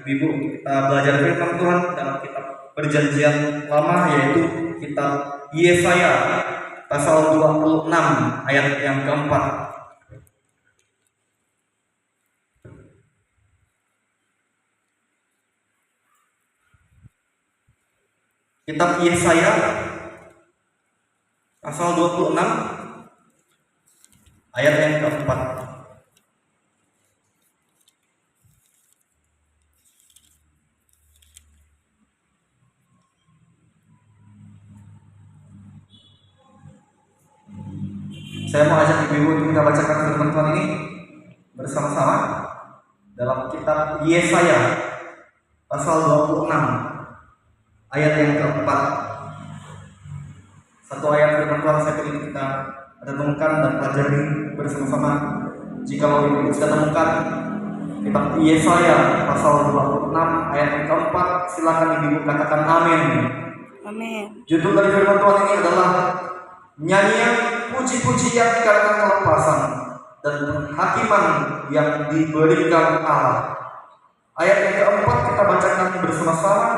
Ibu kita belajar firman Tuhan dalam kitab Perjanjian Lama, yaitu kitab Yesaya pasal 26 ayat yang keempat. Kitab Yesaya pasal 26 ayat yang keempat. Saya mau ajak ibu-ibu untuk kita bacakan firman Tuhan ini bersama-sama dalam kitab Yesaya pasal 26 ayat yang keempat. Satu ayat firman Tuhan saya ingin kita renungkan dan pelajari bersama-sama. Jika ibu sudah temukan kitab Yesaya pasal 26 ayat yang keempat, silakan ibu katakan amin. Amin. Judul dari firman Tuhan ini adalah nyanyian puji-pujian karena kelepasan dan penghakiman yang diberikan Allah. Ayat yang keempat kita bacakan bersama-sama.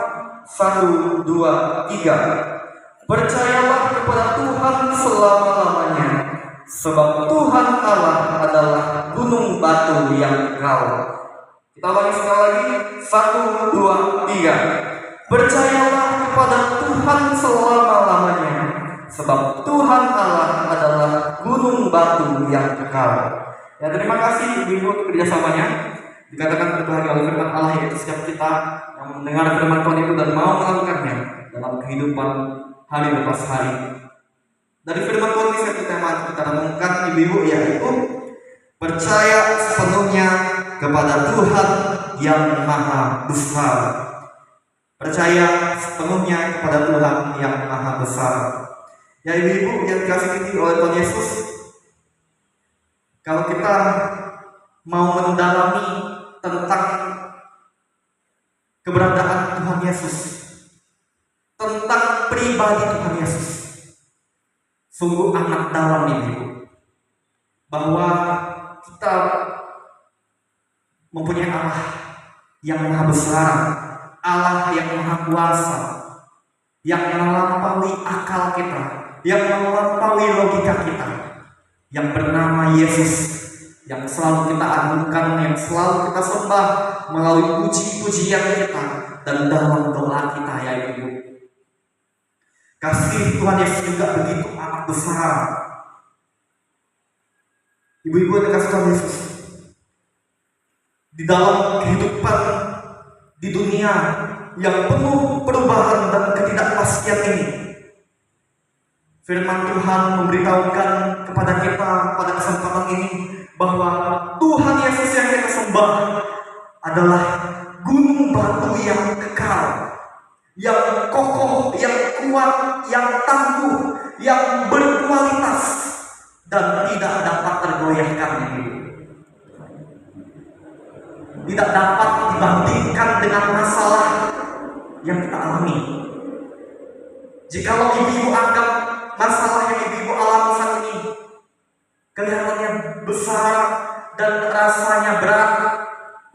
1, 2, 3. Percayalah kepada Tuhan selama-lamanya, sebab Tuhan Allah adalah gunung batu yang kekal. Kita ulangi sekali lagi. 1, 2, 3. Percayalah kepada Tuhan selama-lamanya, sebab Tuhan Allah adalah gunung batu yang kekal. Ya, terima kasih ibu kerjasamanya. Dikatakan berbahagia oleh firman Allah, yaitu setiap kita yang mendengar firman Tuhan itu dan mau melakukannya dalam kehidupan hari lepas hari. Dari firman Tuhan ini kita renungkan ibu-ibu, yaitu percaya sepenuhnya kepada Tuhan yang Maha Besar. Percaya sepenuhnya kepada Tuhan yang Maha Besar. Ya ibu-ibu yang dikasihi oleh Tuhan Yesus, kalau kita mau mendalami tentang keberadaan Tuhan Yesus, tentang pribadi Tuhan Yesus, sungguh amat dalam ibu, bahwa kita mempunyai Allah yang Maha Besar, Allah yang Maha Kuasa, yang melampaui akal kita, yang melampaui logika kita, yang bernama Yesus, yang selalu kita agungkan, yang selalu kita sembah melalui puji-pujian kita dan dalam doa kita, ya ibu. Kasih Tuhan Yesus juga begitu amat besar. Ibu-ibu yang kasih Tuhan Yesus, di dalam kehidupan di dunia yang penuh perubahan dan ketidakpastian ini, firman Tuhan memberitahukan kepada kita pada kesempatan ini bahwa Tuhan Yesus yang kita sembah adalah gunung batu yang kekal, yang kokoh, yang kuat, yang tangguh, yang berkualitas dan tidak dapat tergoyahkan ini. Tidak dapat dibandingkan dengan masalah yang kita alami. Jikalau ibu-ibu anggap masalah yang ibu-ibu alami saat ini kelihatannya besar dan rasanya berat,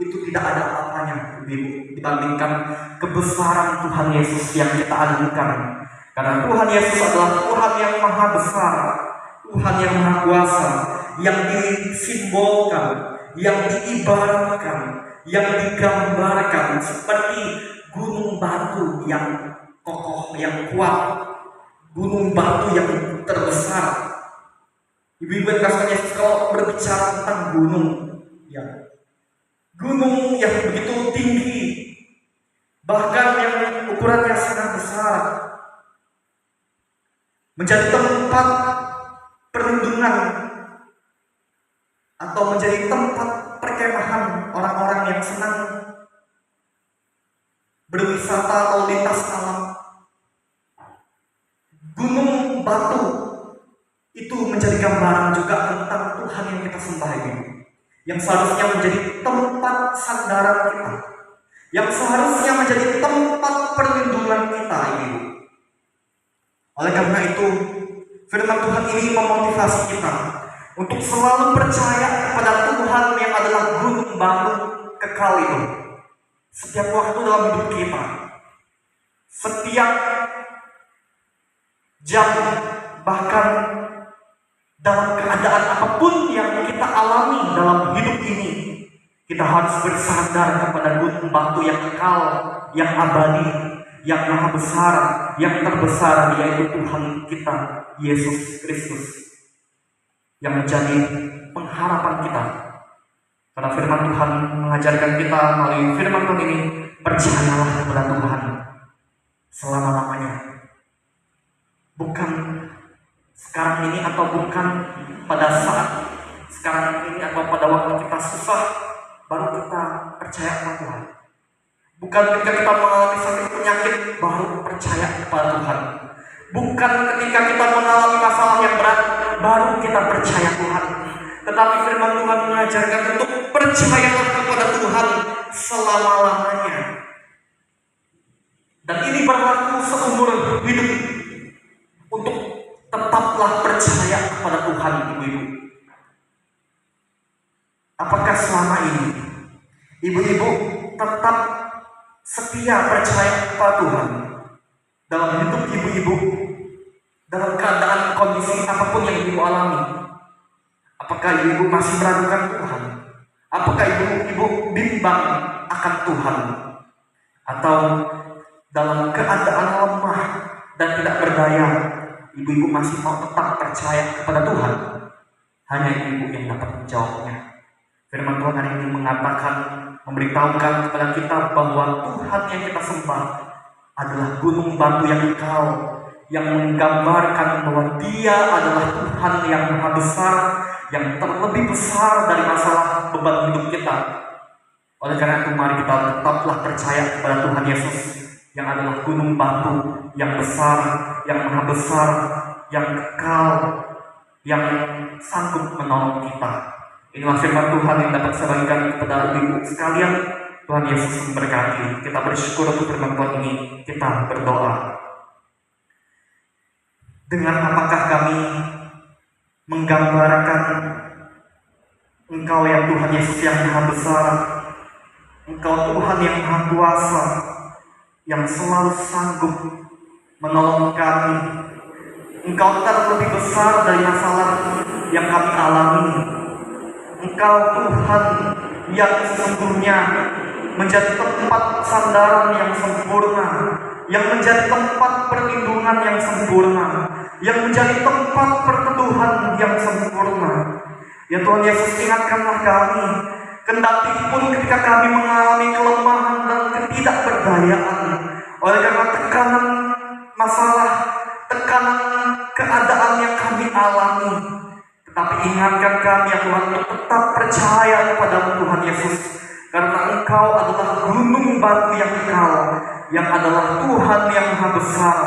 itu tidak ada apa-apanya ibu dibandingkan kebesaran Tuhan Yesus yang kita agungkan. Karena Tuhan Yesus adalah Tuhan yang Maha Besar, Tuhan yang Maha Kuasa, yang disimbolkan, yang diibaratkan, yang digambarkan seperti gunung batu yang kokoh, yang kuat, gunung batu yang terbesar. Ibu-ibu yang kasih Yesus, kalau berbicara tentang gunung, ya, gunung yang begitu tinggi, bahkan yang ukurannya sangat besar, menjadi tempat perlindungan atau menjadi tempat perkemahan orang-orang yang senang berwisata atau lintas alam. Gunung batu itu menjadi gambaran juga tentang Tuhan yang kita sembah ini, yang seharusnya menjadi tempat sandaran kita, yang seharusnya menjadi tempat perlindungan kita ini. Oleh karena itu, firman Tuhan ini memotivasi kita untuk selalu percaya kepada Tuhan yang adalah gunung batu kekal itu, setiap waktu dalam hidup kita, setiap jam, bahkan dalam keadaan apapun yang kita alami dalam hidup ini, kita harus bersandar kepada gunung batu yang kekal, yang abadi, yang maha besar, yang terbesar, yaitu Tuhan kita, Yesus Kristus, yang menjadi pengharapan kita. Karena firman Tuhan mengajarkan kita melalui firman Tuhan ini, percayalah kepada Tuhan selama-lamanya. Bukan sekarang ini atau bukan pada saat sekarang ini atau pada waktu kita susah baru kita percaya kepada Tuhan. Bukan ketika kita mengalami sakit penyakit baru percaya kepada Tuhan. Bukan ketika kita mengalami masalah yang berat baru kita percaya Tuhan. Tetapi firman Tuhan mengajarkan untuk percayalah kepada Tuhan selama-lamanya. Dan ini berlaku seumur hidup. Untuk tetaplah percaya kepada Tuhan, ibu-ibu. Apakah selama ini ibu-ibu tetap setia percaya kepada Tuhan dalam hidup ibu-ibu, dalam keadaan kondisi apapun yang ibu alami? Apakah ibu masih meragukan Tuhan? Apakah ibu bimbang akan Tuhan? Atau dalam keadaan lemah dan tidak berdaya, ibu-ibu masih mau tetap percaya kepada Tuhan? Hanya ibu yang dapat menjawabnya. Firman Tuhan hari ini mengatakan, memberitahukan kepada kita bahwa Tuhan yang kita sembah adalah gunung batu yang kekal, yang menggambarkan bahwa Dia adalah Tuhan yang maha besar, yang terlebih besar dari masalah beban hidup kita. Oleh karena itu mari kita tetaplah percaya kepada Tuhan Yesus yang adalah gunung batu yang besar, yang maha besar, yang kekal, yang sanggup menolong kita. Inilah firman Tuhan yang dapat saya bagikan kepada ibu sekalian. Tuhan Yesus memberkati. Kita bersyukur untuk firman Tuhan ini. Kita berdoa. Dengan apakah kami menggambarkan Engkau yang Tuhan Yesus yang maha besar, Engkau Tuhan yang maha kuasa, yang selalu sanggup menolong kami. Engkau terlebih besar dari masalah yang kami alami. Engkau Tuhan yang sesungguhnya menjadi tempat sandaran yang sempurna, yang menjadi tempat perlindungan yang sempurna, yang menjadi tempat perteduhan yang sempurna. Ya Tuhan Yesus, ingatkanlah kami, kendati pun ketika kami mengalami kelemahan dan ketidakberdayaan, oleh karena tekanan masalah, tekanan keadaan yang kami alami, tetapi ingatkan kami ya Tuhan untuk tetap percaya kepada Tuhan Yesus, karena Engkau adalah gunung batu yang kekal, yang adalah Tuhan yang maha besar,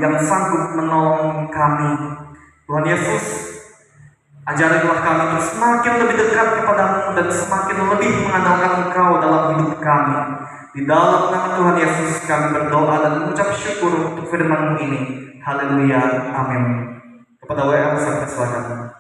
yang sanggup menolong kami. Tuhan Yesus, ajarilah kami untuk semakin lebih dekat kepadamu dan semakin lebih mengandalkan Engkau dalam hidup kami. Di dalam nama Tuhan Yesus kami berdoa dan mengucap syukur untuk firman-Mu ini. Haleluya, amin. Kepada WL saya silakan.